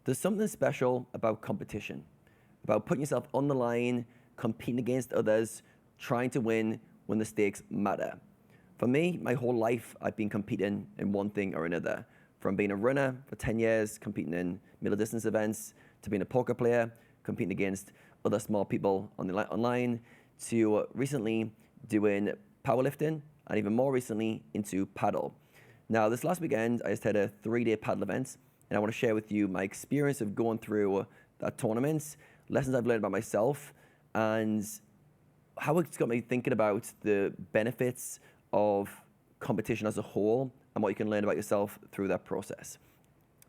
There's something special about competition, about putting yourself on the line, competing against others, trying to win when the stakes matter. For me, my whole life, I've been competing in one thing or another. From being a runner for 10 years, competing in middle distance events, to being a poker player, competing against other small people online, to recently doing powerlifting, and even more recently into Padel. Now, this last weekend, I just had a 3-day Padel event, and I want to share with you my experience of going through that tournament, lessons I've learned about myself, and how it's got me thinking about the benefits of competition as a whole and what you can learn about yourself through that process.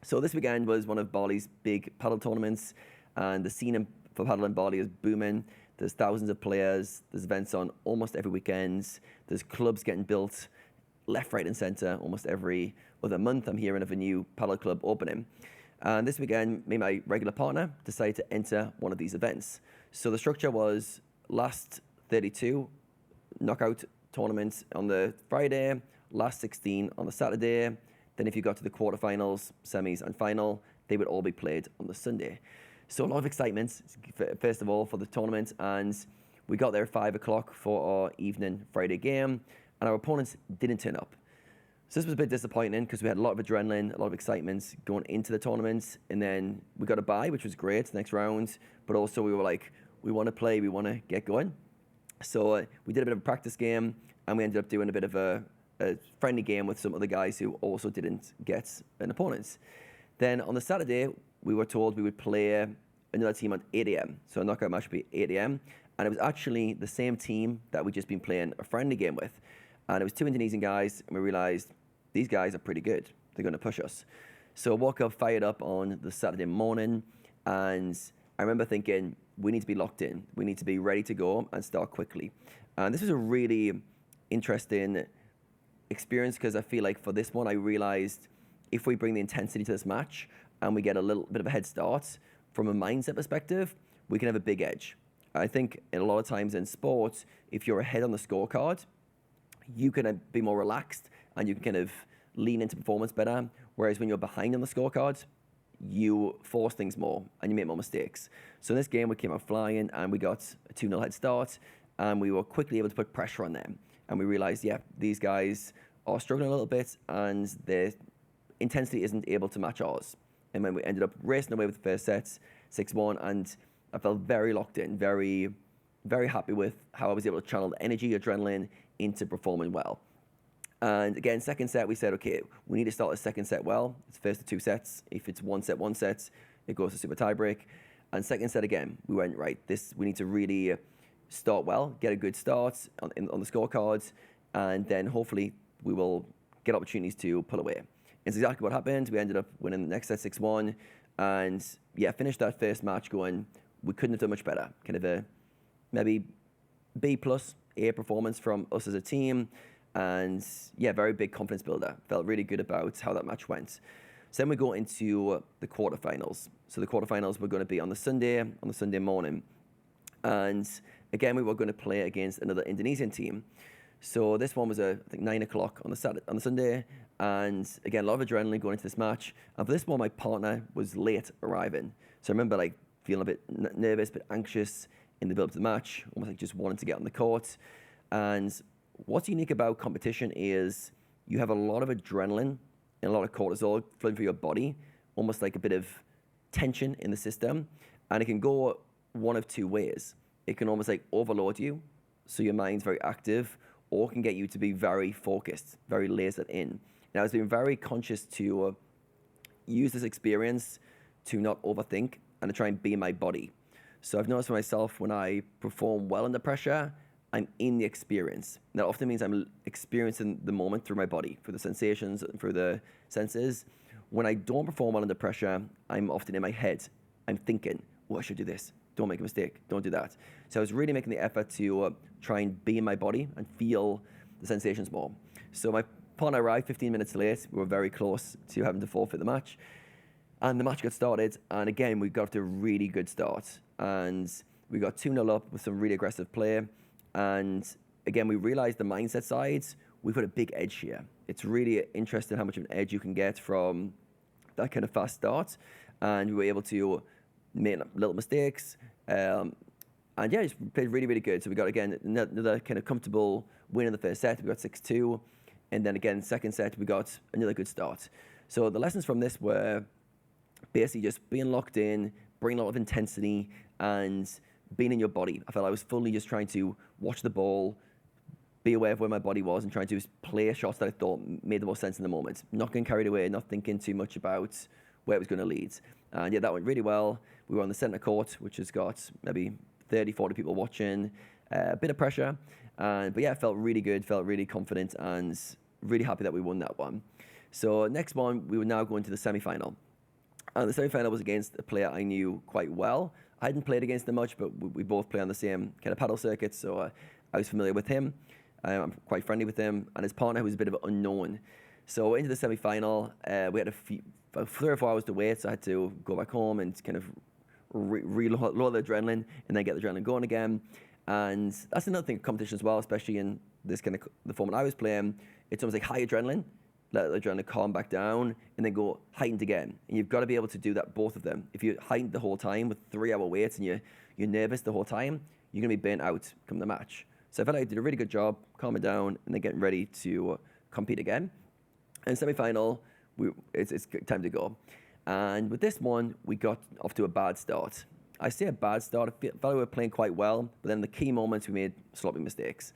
So this weekend was one of Bali's big paddle tournaments, and the scene for paddle in Bali is booming. There's thousands of players. There's events on almost every weekend. There's clubs getting built left, right, and center almost every other month. I'm hearing of a new paddle club opening. And this weekend, me and my regular partner decided to enter one of these events. So the structure was last 32 knockout tournaments on the Friday, last 16 on the Saturday. Then if you got to the quarterfinals, semis, and final, they would all be played on the Sunday. So a lot of excitement, first of all, for the tournament. And we got there at 5 o'clock for our evening Friday game, and our opponents didn't turn up. So this was a bit disappointing because we had a lot of adrenaline, a lot of excitement going into the tournament. And then we got a bye, which was great, next round. But also we were like, we want to play, we want to get going. So we did a bit of a practice game, and we ended up doing a bit of a friendly game with some other guys who also didn't get an opponent. Then on the Saturday, we were told we would play another team at 8 a.m. So a knockout match would be 8 a.m. And it was actually the same team that we'd just been playing a friendly game with. And it was 2 Indonesian guys, and we realized these guys are pretty good. They're going to push us. So I woke up fired up on the Saturday morning, and I remember thinking, we need to be locked in. We need to be ready to go and start quickly. And this was a really interesting experience because I feel like for this one, I realized if we bring the intensity to this match and we get a little bit of a head start from a mindset perspective, we can have a big edge. I think a lot of times in sports, if you're ahead on the scorecard, you can be more relaxed and you can kind of lean into performance better. Whereas when you're behind on the scorecard, you force things more and you make more mistakes. So in this game, we came out flying and we got a 2-0 head start, and we were quickly able to put pressure on them. And we realized, yeah, these guys are struggling a little bit and their intensity isn't able to match ours. And then we ended up racing away with the first set, 6-1, and I felt very locked in, very, very happy with how I was able to channel the energy, adrenaline into performing well. And again, second set, we said, okay, we need to start the second set well. It's first of 2 sets. If it's one set, it goes to super tiebreak. And second set again, we went, right, we need to really start well, get a good start on the scorecards, and then hopefully we will get opportunities to pull away. It's exactly what happened. We ended up winning the next set 6-1, and yeah, finished that first match going, we couldn't have done much better. Kind of a maybe B+, A performance from us as a team. And yeah, very big confidence builder. Felt really good about how that match went. So then we go into the quarterfinals. So the quarterfinals were going to be on the Sunday morning. And again, we were going to play against another Indonesian team. So this one was I think 9 o'clock on the Sunday. And again, a lot of adrenaline going into this match. And for this one, my partner was late arriving. So I remember like feeling a bit nervous, a bit anxious in the build up to the match, almost like just wanting to get on the court. And what's unique about competition is you have a lot of adrenaline and a lot of cortisol flowing through your body, almost like a bit of tension in the system. And it can go one of 2 ways. It can almost like overload you, so your mind's very active, or can get you to be very focused, very lasered in. And I was being very conscious to use this experience to not overthink and to try and be in my body. So I've noticed for myself when I perform well under pressure, I'm in the experience. That often means I'm experiencing the moment through my body, through the sensations, through the senses. When I don't perform well under pressure, I'm often in my head. I'm thinking, oh, I should do this. Don't make a mistake. Don't do that. So I was really making the effort to try and be in my body and feel the sensations more. So my partner arrived 15 minutes late. We were very close to having to forfeit the match. And the match got started. And again, we got off to a really good start. And we got 2-0 up with some really aggressive play. And again, we realized the mindset side, we've got a big edge here. It's really interesting how much of an edge you can get from that kind of fast start. and we were able to make little mistakes. And yeah, just played really, really good. So we got, again, another kind of comfortable win in the first set. We got 6-2. And then again, second set, we got another good start. So the lessons from this were basically just being locked in, bringing a lot of intensity, and being in your body. I felt I was fully just trying to watch the ball, be aware of where my body was, and trying to play shots that I thought made the most sense in the moment. Not getting carried away, not thinking too much about where it was going to lead. And yeah, that went really well. We were on the centre court, which has got maybe 30, 40 people watching, a bit of pressure. But yeah, it felt really good, felt really confident, and really happy that we won that one. So next one, we were now going to the semi-final. And the semi-final was against a player I knew quite well. I hadn't played against him much, but we both play on the same kind of paddle circuit, so I was familiar with him. I'm quite friendly with him, and his partner, who was a bit of an unknown. So into the semi-final, we had about 3 or 4 hours to wait, so I had to go back home and kind of lower the adrenaline and then get the adrenaline going again. And that's another thing of competition as well, especially in this kind of the format I was playing. It's almost like high adrenaline, let the adrenaline calm back down, and then go heightened again. And you've got to be able to do that, both of them. If you're heightened the whole time with 3-hour waits and you're nervous the whole time, you're going to be burnt out come the match. So I felt like I did a really good job calming down and then getting ready to compete again. And semi-final, it's time to go. And with this one, we got off to a bad start. I say a bad start. I felt we were playing quite well, but then the key moments we made sloppy mistakes.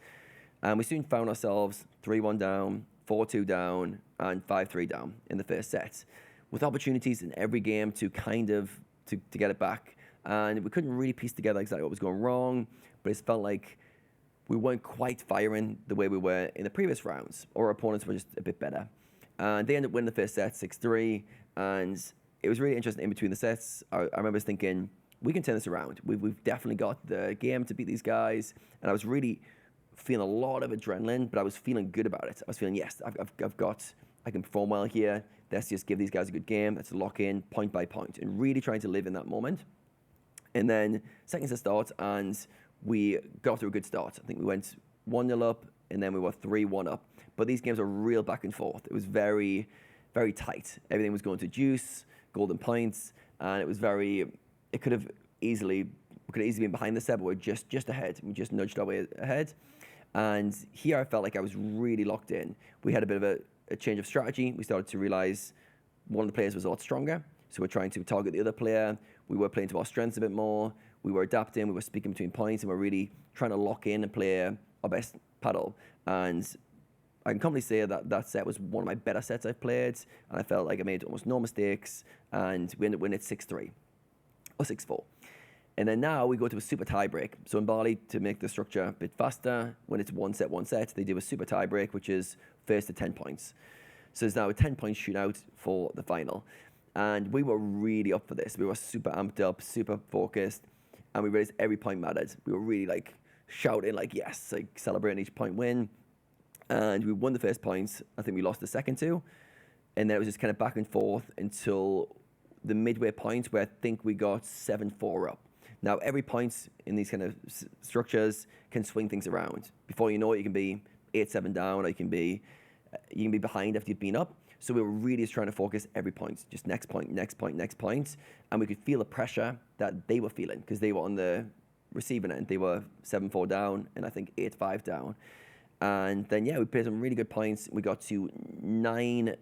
And we soon found ourselves 3-1 down, 4-2 down, and 5-3 down in the first set, with opportunities in every game to kind of to get it back. And we couldn't really piece together exactly what was going wrong, but it felt like we weren't quite firing the way we were in the previous rounds. Our opponents were just a bit better. And they ended up winning the first set 6-3, and it was really interesting in between the sets. I remember thinking, we can turn this around. We've definitely got the game to beat these guys. And I was really feeling a lot of adrenaline, but I was feeling good about it. I was feeling, yes, I can perform well here. Let's just give these guys a good game. Let's lock in point by point, and really trying to live in that moment. And then second set starts, and we got off to a good start. I think we went 1-0 up, and then we were 3-1 up. But these games are real back and forth. It was very, very tight. Everything was going to juice, golden points, and it could have easily been behind the set, but we're just ahead. We just nudged our way ahead. And here I felt like I was really locked in. We had a bit of a change of strategy. We started to realize one of the players was a lot stronger, so we're trying to target the other player. We were playing to our strengths a bit more. We were adapting. We were speaking between points, and we're really trying to lock in and play our best paddle. And I can confidently say that set was one of my better sets I've played, and I felt like I made almost no mistakes, and we ended up winning 6-3 or 6-4. And then now we go to a super tie break. So in Bali, to make the structure a bit faster, when it's one set, they do a super tie break, which is first to 10 points. So there's now a 10-point shootout for the final. And we were really up for this. We were super amped up, super focused, and we realized every point mattered. We were really like shouting like, yes, like celebrating each point win. And we won the first points. I think we lost the second two. And then it was just kind of back and forth until the midway point where I think we got 7-4 up. Now, every point in these kind of structures can swing things around. Before you know it, you can be 8-7 down, or you can be behind after you've been up. So we were really just trying to focus every point, just next point, next point, next point. And we could feel the pressure that they were feeling, because they were on the receiving end. They were 7-4 down, and I think 8-5 down. And then, yeah, we played some really good points. We got to 9-6,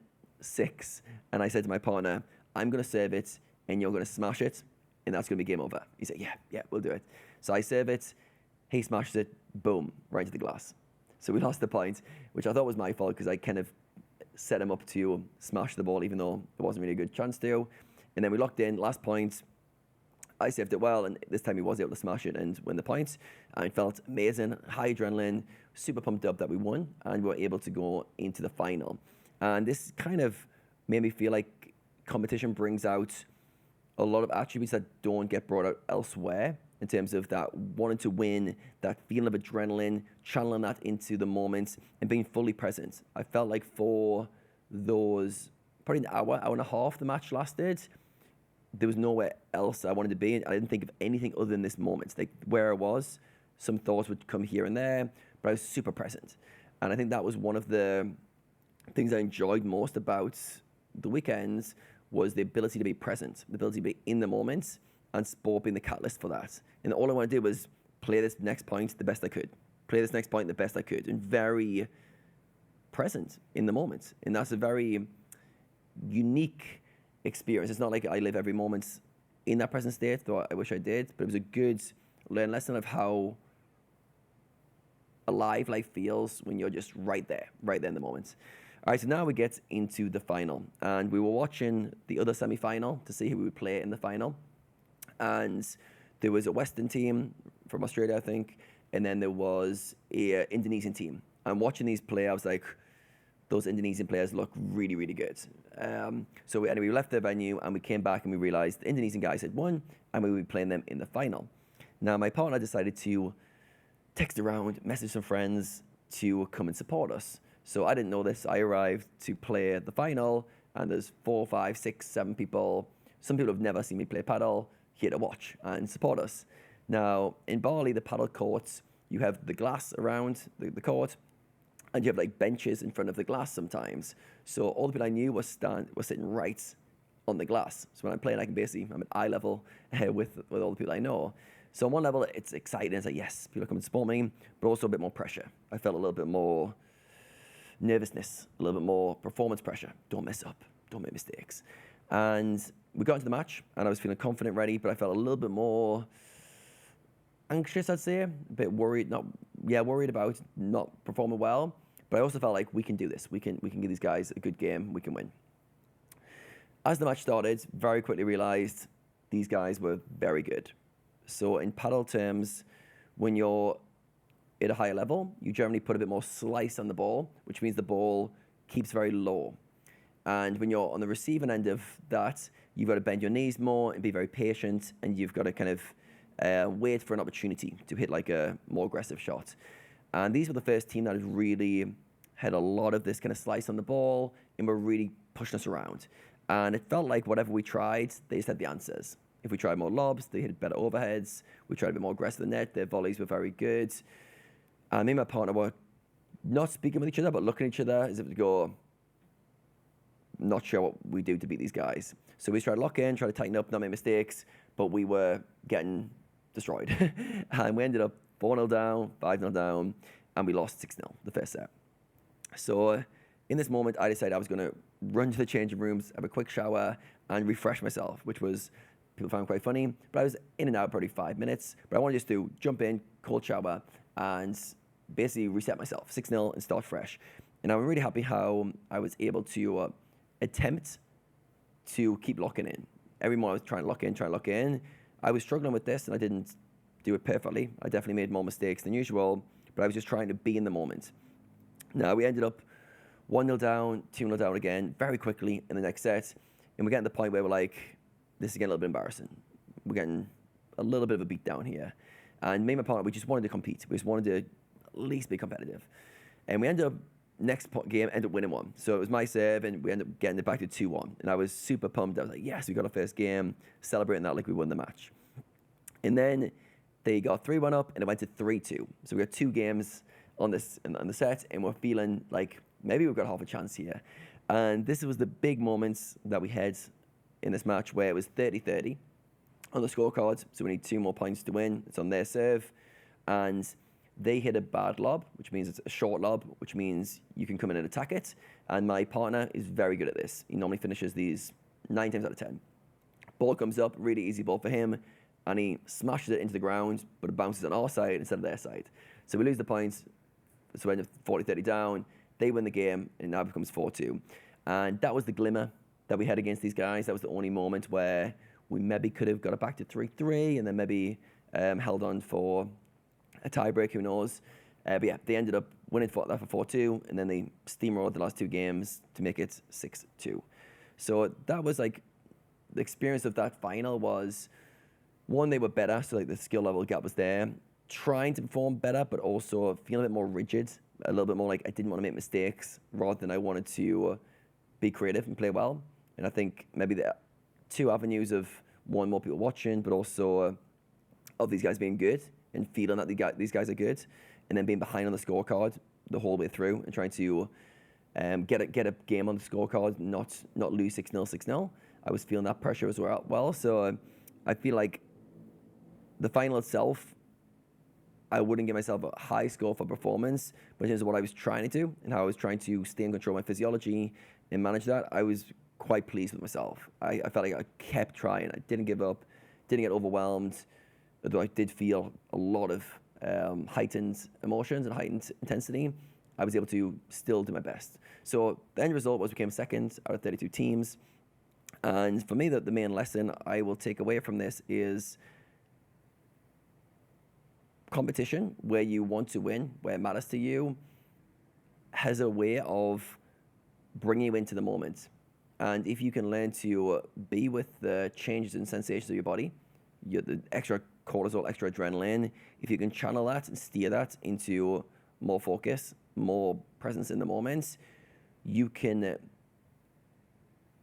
and I said to my partner, I'm going to serve it, and you're going to smash it, and that's going to be game over. He said, yeah, we'll do it. So I serve it, he smashes it, boom, right into the glass. So we lost the point, which I thought was my fault, because I kind of set him up to smash the ball, even though there wasn't really a good chance to. And then we locked in, last point. I saved it well, and this time he was able to smash it and win the points. And it felt amazing, high adrenaline, super pumped up that we won, and we were able to go into the final. And this kind of made me feel like competition brings out a lot of attributes that don't get brought out elsewhere, in terms of that wanting to win, that feeling of adrenaline, channeling that into the moments, and being fully present. I felt like for those, probably an hour and a half the match lasted, there was nowhere else I wanted to be. I didn't think of anything other than this moment. Like where I was, some thoughts would come here and there, but I was super present. And I think that was one of the things I enjoyed most about the weekends, was the ability to be present, the ability to be in the moment, and sport being the catalyst for that. And all I want to do was play this next point the best I could, play this next point the best I could, and very present in the moment. And that's a very unique experience. It's not like I live every moment in that present state, though I wish I did, but it was a good learn lesson of how alive life feels when you're just right there in the moment. All right, so now we get into the final, and we were watching the other semi-final to see who we would play in the final. And there was a Western team from Australia, I think, and then there was an Indonesian team. And watching these play, I was like, those Indonesian players look really, really good. So anyway, we left the venue and we came back and we realized the Indonesian guys had won and we would be playing them in the final. Now, my partner decided to text around, message some friends to come and support us. So I didn't know this. I arrived to play the final, and there's 4, 5, 6, 7 people. Some people have never seen me play paddle here to watch and support us. Now, in Bali, the paddle courts, you have the glass around the court, and you have like benches in front of the glass sometimes. So all the people I knew were sitting right on the glass. So when I'm playing, I'm at eye level with all the people I know. So on one level, it's exciting. It's like, yes, people are coming to support me, but also a bit more pressure. I felt a little bit more nervousness, a little bit more performance pressure. Don't mess up. Don't make mistakes. And we got into the match, and I was feeling confident, ready, but I felt a little bit more anxious, I'd say. A bit worried, worried about not performing well. But I also felt like we can do this. We can give these guys a good game. We can win. As the match started, very quickly realized these guys were very good. So in paddle terms, when you're at a higher level, you generally put a bit more slice on the ball, which means the ball keeps very low. And when you're on the receiving end of that, you've got to bend your knees more and be very patient, and you've got to kind of wait for an opportunity to hit like a more aggressive shot. And these were the first team that had really had a lot of this kind of slice on the ball and were really pushing us around. And it felt like whatever we tried, they just had the answers. If we tried more lobs, they hit better overheads. We tried a bit more aggressive than net. Their volleys were very good. And me and my partner were not speaking with each other, but looking at each other as if to go, not sure what we do to beat these guys. So we tried to lock in, try to tighten up, not make mistakes, but we were getting destroyed. And we ended up 4-0 down, 5-0 down, and we lost 6-0 the first set. So in this moment, I decided I was going to run to the changing rooms, have a quick shower, and refresh myself, which was, people found quite funny. But I was in and out probably 5 minutes. But I wanted just to jump in, cold shower, and basically reset myself, 6-0, and start fresh. And I'm really happy how I was able to attempt to keep locking in. Every morning I was trying to lock in. I was struggling with this, and I didn't do it perfectly. I definitely made more mistakes than usual, but I was just trying to be in the moment. Now, we ended up 1-0 down, 2-0 down again, very quickly in the next set, and we're getting to the point where we're like, this is getting a little bit embarrassing. We're getting a little bit of a beat down here. And me and my partner, we just wanted to compete. We just wanted to at least be competitive. And we ended up, next game, ended up winning one. So it was my serve, and we ended up getting it back to 2-1. And I was super pumped. I was like, yes, we got our first game, celebrating that like we won the match. And then they got 3-1 up, and it went to 3-2. So we got 2 games on the set, and we're feeling like maybe we've got half a chance here. And this was the big moments that we had in this match where it was 30-30 on the scorecard. So we need 2 more points to win. It's on their serve. And they hit a bad lob, which means it's a short lob, which means you can come in and attack it. And my partner is very good at this. He normally finishes these 9 times out of 10. Ball comes up, really easy ball for him, and he smashes it into the ground, but it bounces on our side instead of their side. So we lose the points. So we end up 40-30 down. They win the game, and now it becomes 4-2. And that was the glimmer that we had against these guys. That was the only moment where we maybe could have got it back to 3-3 and then maybe held on for a tiebreak, who knows. But yeah, they ended up winning that for 4-2, and then they steamrolled the last 2 games to make it 6-2. So that was like, the experience of that final was, one, they were better, so like the skill level gap was there. Trying to perform better, but also feeling a bit more rigid, a little bit more like I didn't want to make mistakes rather than I wanted to be creative and play well. And I think maybe the 2 avenues of, one, more people watching, but also of these guys being good and feeling that these guys are good, and then being behind on the scorecard the whole way through and trying to get a game on the scorecard, not lose 6-0. I was feeling that pressure as well. So I feel like the final itself, I wouldn't give myself a high score for performance, but in terms of what I was trying to do and how I was trying to stay in control of my physiology and manage that, I was quite pleased with myself. I felt like I kept trying. I didn't give up, didn't get overwhelmed, although I did feel a lot of heightened emotions and heightened intensity. I was able to still do my best. So the end result was we came second out of 32 teams. And for me, the main lesson I will take away from this is competition, where you want to win, where it matters to you, has a way of bringing you into the moment. And if you can learn to be with the changes and sensations of your body, the extra cortisol, extra adrenaline, if you can channel that and steer that into more focus, more presence in the moment, you can,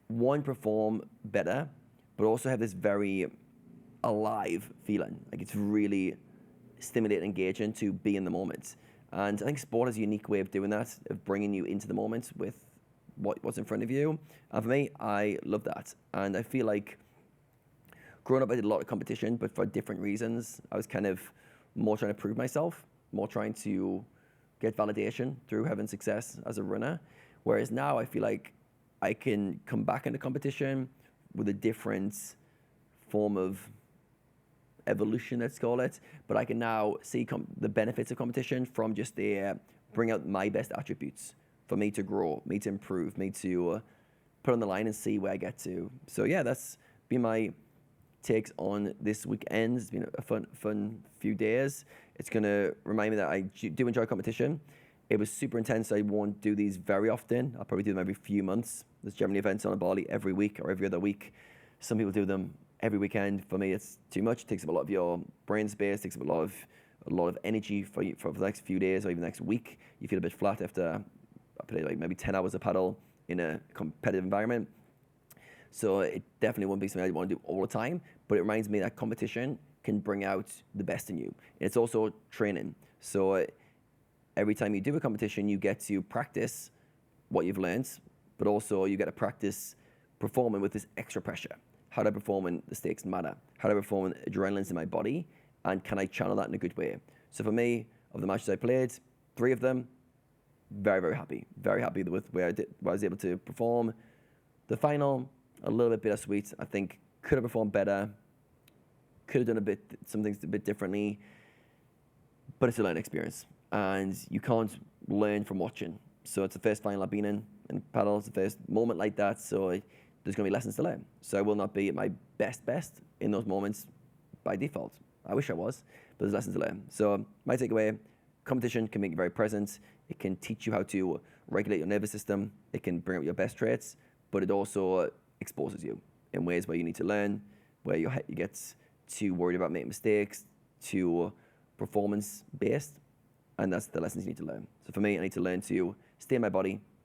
one, perform better, but also have this very alive feeling. Like it's really stimulating, engaging to be in the moment. And I think sport has a unique way of doing that, of bringing you into the moment with what's in front of you. And for me, I love that. And I feel like growing up, I did a lot of competition, but for different reasons. I was kind of more trying to prove myself, more trying to get validation through having success as a runner. Whereas now I feel like I can come back into competition with a different form of evolution, let's call it. But I can now see the benefits of competition from just bring out my best attributes for me to grow, me to improve, me to put on the line and see where I get to. So yeah, that's been my takes on this weekend. It's been a fun few days. It's going to remind me that I do enjoy competition. It was super intense. I won't do these very often. I'll probably do them every few months. There's generally events on Bali every week or every other week. Some people do them every weekend. For me, it's too much. It takes up a lot of your brain space, takes up a lot of energy for you for the next few days or even the next week. You feel a bit flat after I play like maybe 10 hours of paddle in a competitive environment. So it definitely won't be something I want to do all the time, but it reminds me that competition can bring out the best in you. It's also training. So every time you do a competition, you get to practice what you've learned, but also you get to practice performing with this extra pressure. How do I perform when the stakes matter? How do I perform when adrenaline's in my body? And can I channel that in a good way? So for me, of the matches I played, 3 of them, very, very happy. Very happy with where I was able to perform. The final, a little bit bittersweet. I think could have performed better. Could have done some things a bit differently. But it's a learning experience. And you can't learn from watching. So it's the first final I've been in paddle. It's the first moment like that. So there's going to be lessons to learn. So I will not be at my best in those moments by default. I wish I was, but there's lessons to learn. So my takeaway, competition can make you very present. It can teach you how to regulate your nervous system. It can bring out your best traits, but it also exposes you in ways where you need to learn, where you get too worried about making mistakes, too performance-based, and that's the lessons you need to learn. So for me, I need to learn to stay in my body,